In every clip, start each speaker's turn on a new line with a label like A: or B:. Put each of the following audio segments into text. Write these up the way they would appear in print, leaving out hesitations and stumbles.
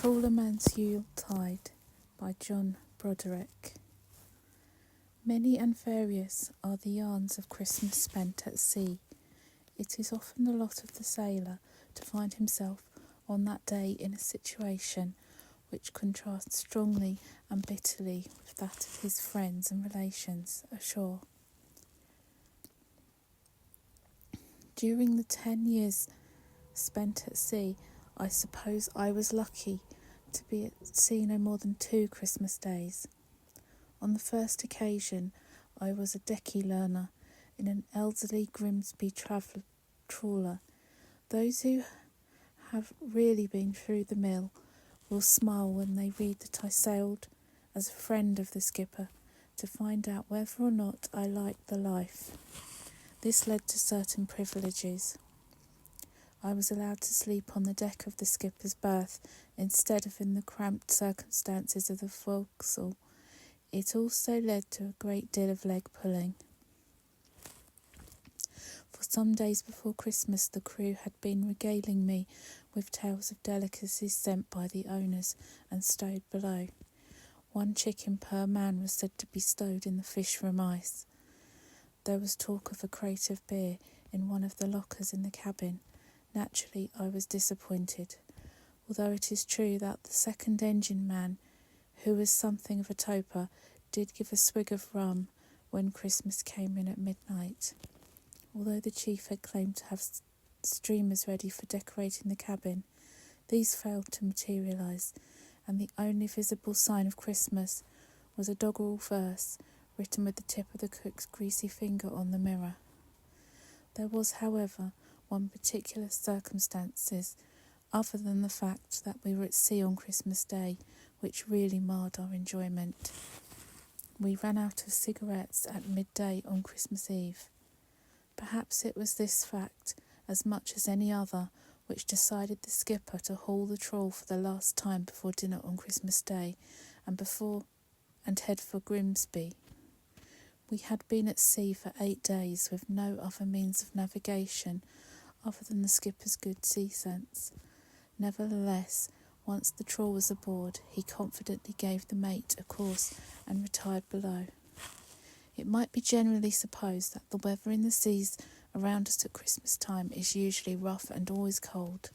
A: Trawlerman's Yule-tide by Brodrick. Many and various are the yarns of Christmas spent at sea. It is often the lot of the sailor to find himself on that day in a situation which contrasts strongly and bitterly with that of his friends and relations ashore. During the 10 years spent at sea, I suppose I was lucky to be at sea no more than 2 Christmas days. On the first occasion, I was a decky learner in an elderly Grimsby trawler. Those who have really been through the mill will smile when they read that I sailed as a friend of the skipper to find out whether or not I liked the life. This led to certain privileges. I was allowed to sleep on the deck of the skipper's berth instead of in the cramped circumstances of the forecastle. It also led to a great deal of leg pulling. For some days before Christmas, the crew had been regaling me with tales of delicacies sent by the owners and stowed below. 1 chicken per man was said to be stowed in the fish room ice. There was talk of a crate of beer in one of the lockers in the cabin. Naturally, I was disappointed, although it is true that the second engine man, who was something of a toper, did give a swig of rum when Christmas came in at midnight. Although the chief had claimed to have streamers ready for decorating the cabin, these failed to materialise, and the only visible sign of Christmas was a doggerel verse written with the tip of the cook's greasy finger on the mirror. There was, however, one particular circumstance, other than the fact that we were at sea on Christmas Day, which really marred our enjoyment. We ran out of cigarettes at midday on Christmas Eve. Perhaps it was this fact, as much as any other, which decided the skipper to haul the trawl for the last time before dinner on Christmas Day, and head for Grimsby. We had been at sea for 8 days with no other means of navigation other than the skipper's good sea sense. Nevertheless, once the trawl was aboard, he confidently gave the mate a course and retired below. It might be generally supposed that the weather in the seas around us at Christmas time is usually rough and always cold.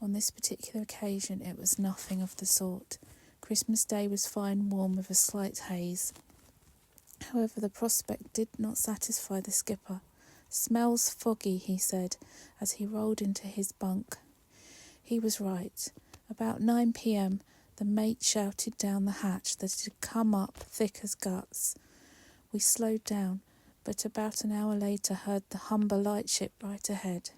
A: On this particular occasion it was nothing of the sort. Christmas Day was fine warm with a slight haze. However, the prospect did not satisfy the skipper. "Smells foggy," he said, as he rolled into his bunk. He was right. About 9 p.m, the mate shouted down the hatch that it had come up thick as guts. We slowed down, but about an hour later heard the Humber lightship right ahead.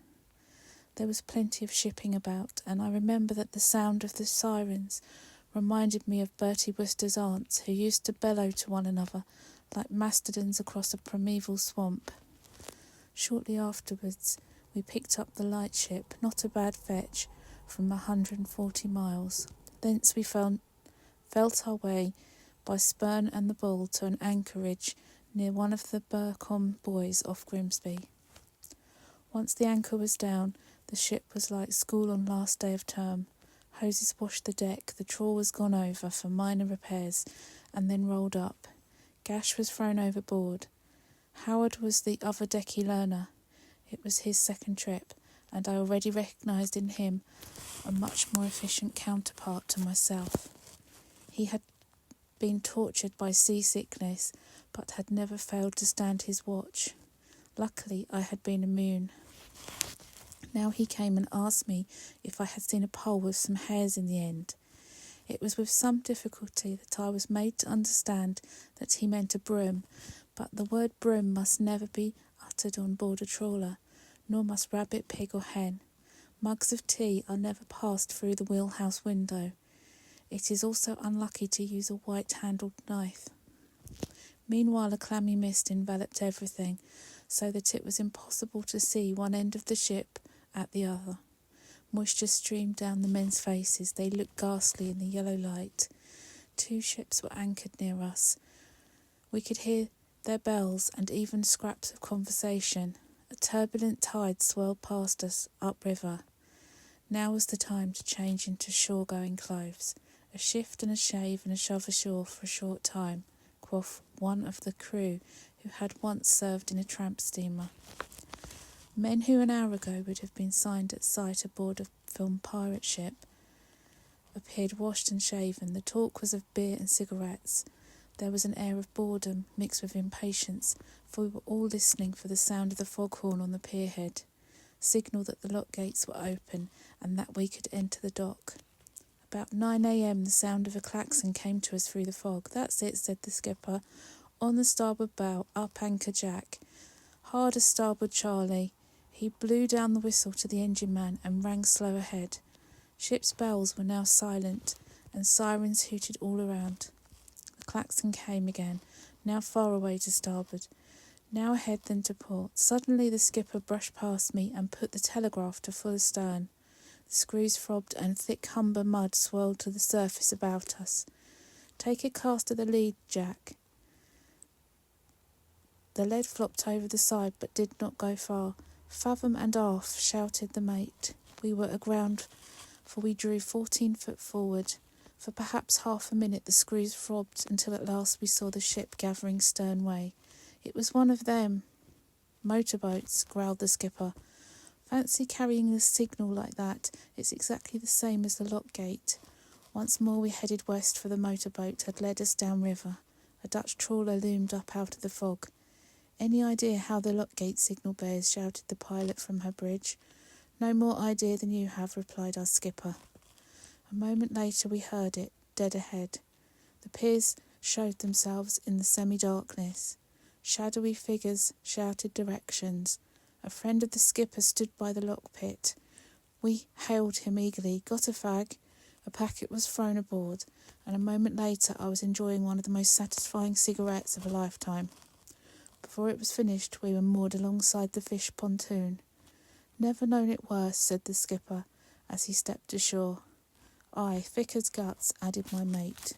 A: There was plenty of shipping about, and I remember that the sound of the sirens reminded me of Bertie Wooster's aunts, who used to bellow to one another like mastodons across a primeval swamp. Shortly afterwards, we picked up the lightship, not a bad fetch, from 140 miles. Thence we felt our way by Spurn and the Bull to an anchorage near one of the Burcombe buoys off Grimsby. Once the anchor was down, the ship was like school on last day of term. Hoses washed the deck, the trawl was gone over for minor repairs, and then rolled up. Gash was thrown overboard. Howard was the other decky learner. It was his second trip, and I already recognised in him a much more efficient counterpart to myself. He had been tortured by seasickness, but had never failed to stand his watch. Luckily, I had been immune. Now he came and asked me if I had seen a pole with some hairs in the end. It was with some difficulty that I was made to understand that he meant a broom, but the word broom must never be uttered on board a trawler, nor must rabbit, pig or hen. Mugs of tea are never passed through the wheelhouse window. It is also unlucky to use a white-handled knife. Meanwhile, a clammy mist enveloped everything, so that it was impossible to see one end of the ship at the other. Moisture streamed down the men's faces. They looked ghastly in the yellow light. 2 ships were anchored near us. We could hear their bells and even scraps of conversation. A turbulent tide swirled past us upriver. Now was the time to change into shore-going clothes. A shift and a shave and a shove ashore for a short time, quoth one of the crew who had once served in a tramp steamer. Men who an hour ago would have been signed at sight aboard a filmed pirate ship appeared washed and shaven. The talk was of beer and cigarettes. There was an air of boredom mixed with impatience, for we were all listening for the sound of the foghorn on the pierhead, signal that the lock gates were open and that we could enter the dock. About 9 a.m. the sound of a klaxon came to us through the fog. "That's it," said the skipper. "On the starboard bow, up anchor Jack. Hard a starboard Charlie." He blew down the whistle to the engine man and rang slow ahead. Ship's bells were now silent and sirens hooted all around. The klaxon came again, now far away to starboard, now ahead then to port. Suddenly the skipper brushed past me and put the telegraph to full astern. The screws throbbed and thick Humber mud swirled to the surface about us. "Take a cast of the lead, Jack." The lead flopped over the side but did not go far. "Fathom and aft," shouted the mate. We were aground, for we drew 14 foot forward. For perhaps half a minute the screws throbbed until at last we saw the ship gathering sternway. "It was one of them motorboats," growled the skipper. "Fancy carrying a signal like that. It's exactly the same as the lock gate." Once more we headed west, for the motorboat had led us downriver. A Dutch trawler loomed up out of the fog. "Any idea how the lock gate signal bears?" shouted the pilot from her bridge. "No more idea than you have," replied our skipper. A moment later we heard it, dead ahead. The piers showed themselves in the semi-darkness. Shadowy figures shouted directions. A friend of the skipper stood by the lockpit. We hailed him eagerly. "Got a fag?" A packet was thrown aboard, and a moment later I was enjoying one of the most satisfying cigarettes of a lifetime. Before it was finished, we were moored alongside the fish pontoon. "Never known it worse," said the skipper, as he stepped ashore. "Aye, thick as guts," added my mate.